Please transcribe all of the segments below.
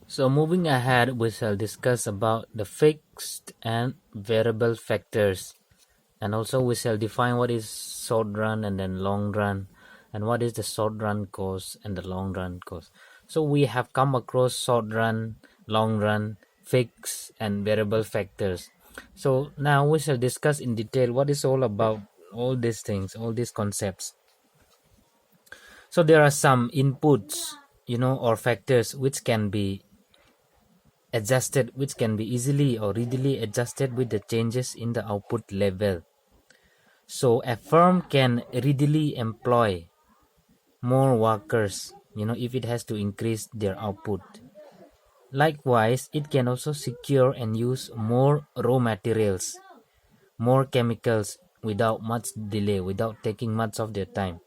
So moving ahead, we shall discuss about the fixed and variable factors, and also we shall define what is short run and then long run, and what is the short run cost and the long run cost. So we have come across short run, long run, fixed and variable factors. So now we shall discuss in detail what is all about all these things, all these concepts. So there are some inputs, or factors which can be adjusted, which can be easily or readily adjusted with the changes in the output level. So a firm can readily employ more workers, if it has to increase their output. Likewise, it can also secure and use more raw materials, more chemicals without much delay, without taking much of their time,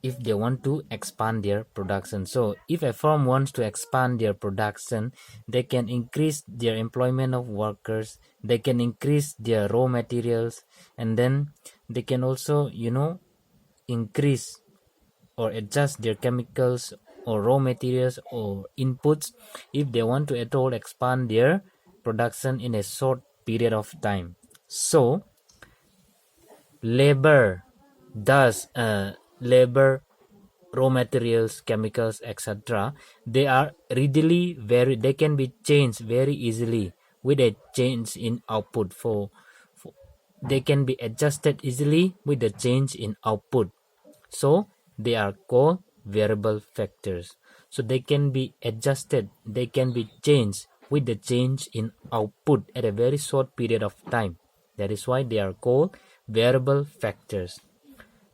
if they want to expand their production. So if a firm wants to expand their production, they can increase their employment of workers, they can increase their raw materials, and then they can also increase or adjust their chemicals or raw materials or inputs if they want to at all expand their production in a short period of time. So labor raw materials, chemicals, etc., they are readily they can be changed very easily with a change in output. For they can be adjusted easily with the change in output. So they are called variable factors. So they can be adjusted, they can be changed with the change in output at a very short period of time. That is why they are called variable factors.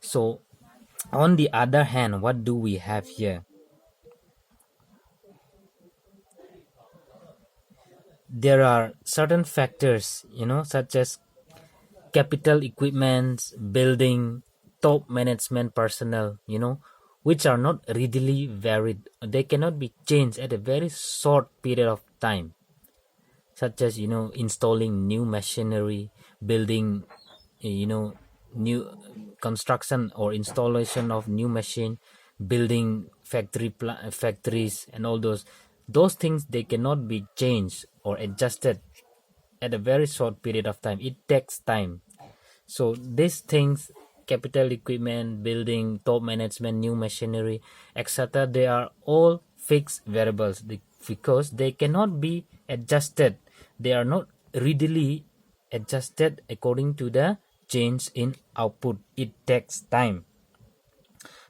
So on the other hand, what do we have here? There are certain factors, such as capital equipments, building, top management personnel, which are not readily varied. They cannot be changed at a very short period of time, such as, installing new machinery, building, new construction or installation of new machine, building factories and all those things. They cannot be changed or adjusted at a very short period of time. It takes time. So these things, capital equipment, building, top management, new machinery, etc., they are all fixed variables because they cannot be adjusted. They are not readily adjusted according to the change in output. It takes time.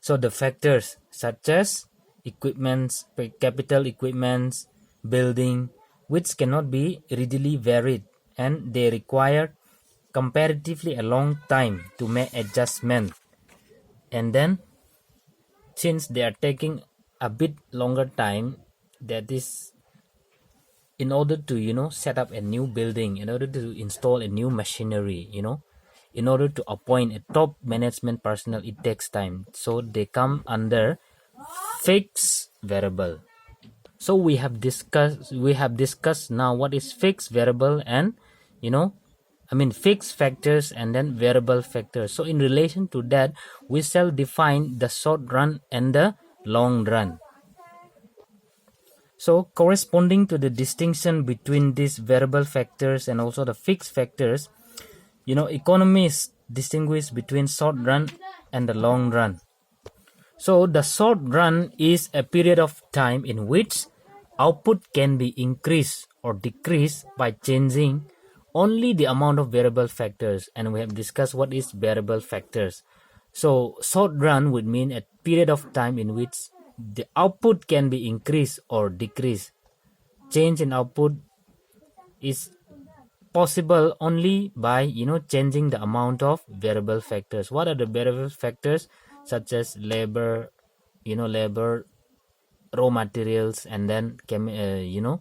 So the factors such as equipments, capital equipments, building, which cannot be readily varied, and they require comparatively a long time to make adjustment. And then since they are taking a bit longer time, that is in order to set up a new building, in order to install a new machinery, in order to appoint a top management personnel, it takes time. So they come under fixed variable. So we have discussed now what is fixed variable and fixed factors and then variable factors. So in relation to that, we shall define the short run and the long run. So corresponding to the distinction between these variable factors and also the fixed factors, economists distinguish between short run and the long run. So the short run is a period of time in which output can be increased or decreased by changing only the amount of variable factors, and we have discussed what is variable factors. So short run would mean a period of time in which the output can be increased or decreased. Change in output is possible only by changing the amount of variable factors. What are the variable factors? Such as labor, raw materials, and then chemicals,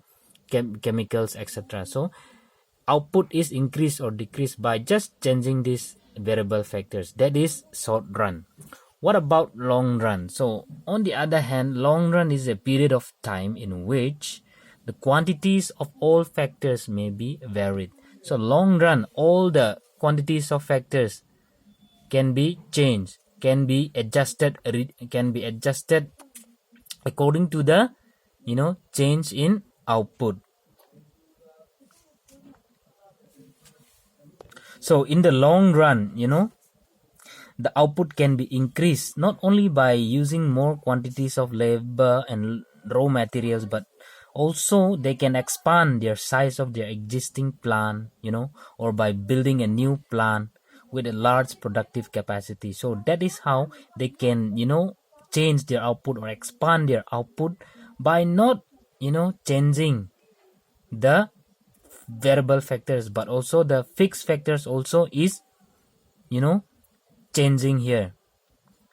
etc. So output is increased or decreased by just changing these variable factors. That is short run. What about long run? So on the other hand, long run is a period of time in which the quantities of all factors may be varied. So long run, all the quantities of factors can be changed, can be adjusted according to the change in output. So in the long run, the output can be increased not only by using more quantities of labor and raw materials, but also they can expand their size of their existing plant, or by building a new plant with a large productive capacity. So that is how they can change their output or expand their output by not changing the variable factors, but also the fixed factors also is changing here.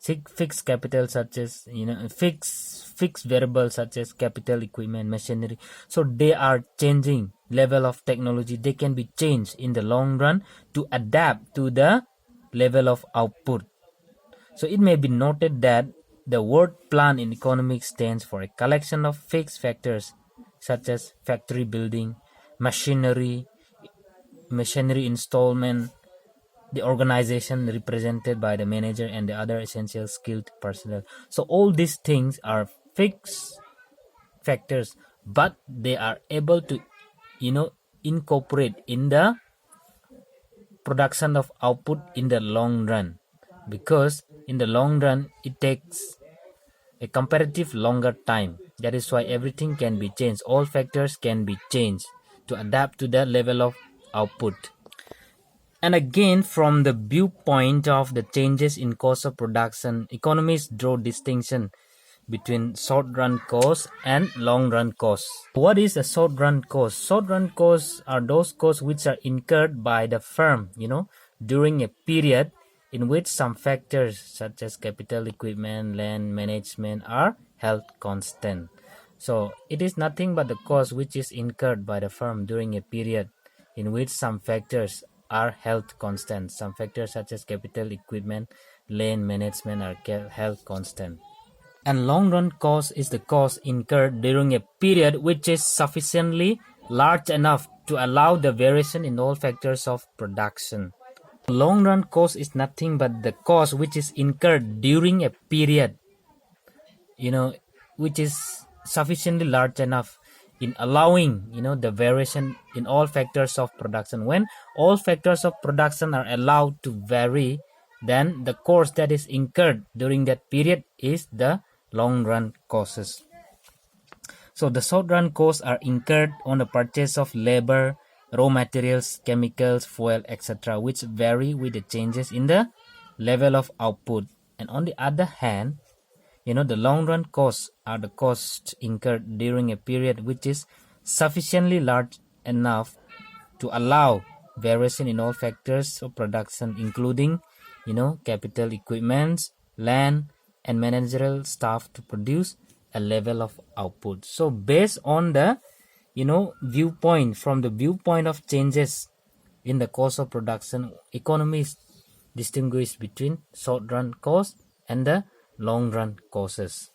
Fixed capital such as fixed variables such as capital, equipment, machinery, so they are changing. Level of technology, they can be changed in the long run to adapt to the level of output. So it may be noted that the word plan in economics stands for a collection of fixed factors such as factory building, machinery installment, the organization represented by the manager, and the other essential skilled personnel. So all these things are fixed factors, but they are able to incorporate in the production of output in the long run, because in the long run it takes a comparative longer time. That is why everything can be changed. All factors can be changed to adapt to the level of output. And again, from the viewpoint of the changes in cost of production, economists draw distinction between short-run costs and long-run costs. What is a short-run cost? Short-run costs are those costs which are incurred by the firm, during a period in which some factors such as capital, equipment, land, management are held constant. So it is nothing but the cost which is incurred by the firm during a period in which some factors are held constant. Some factors such as capital, equipment, land, management are held constant. And long run cost is the cost incurred during a period which is sufficiently large enough to allow the variation in all factors of production. Long run cost is nothing but the cost which is incurred during a period which is sufficiently large enough in allowing the variation in all factors of production. When all factors of production are allowed to vary, then the cost that is incurred during that period is the long run costs. So the short run costs are incurred on the purchase of labor, raw materials, chemicals, fuel, etc., which vary with the changes in the level of output. And on the other hand, the long run costs are the costs incurred during a period which is sufficiently large enough to allow variation in all factors of production, including capital, equipment, land, and managerial staff to produce a level of output. So based on the viewpoint, from the viewpoint of changes in the cost of production, economists distinguish between short run costs and the long run costs.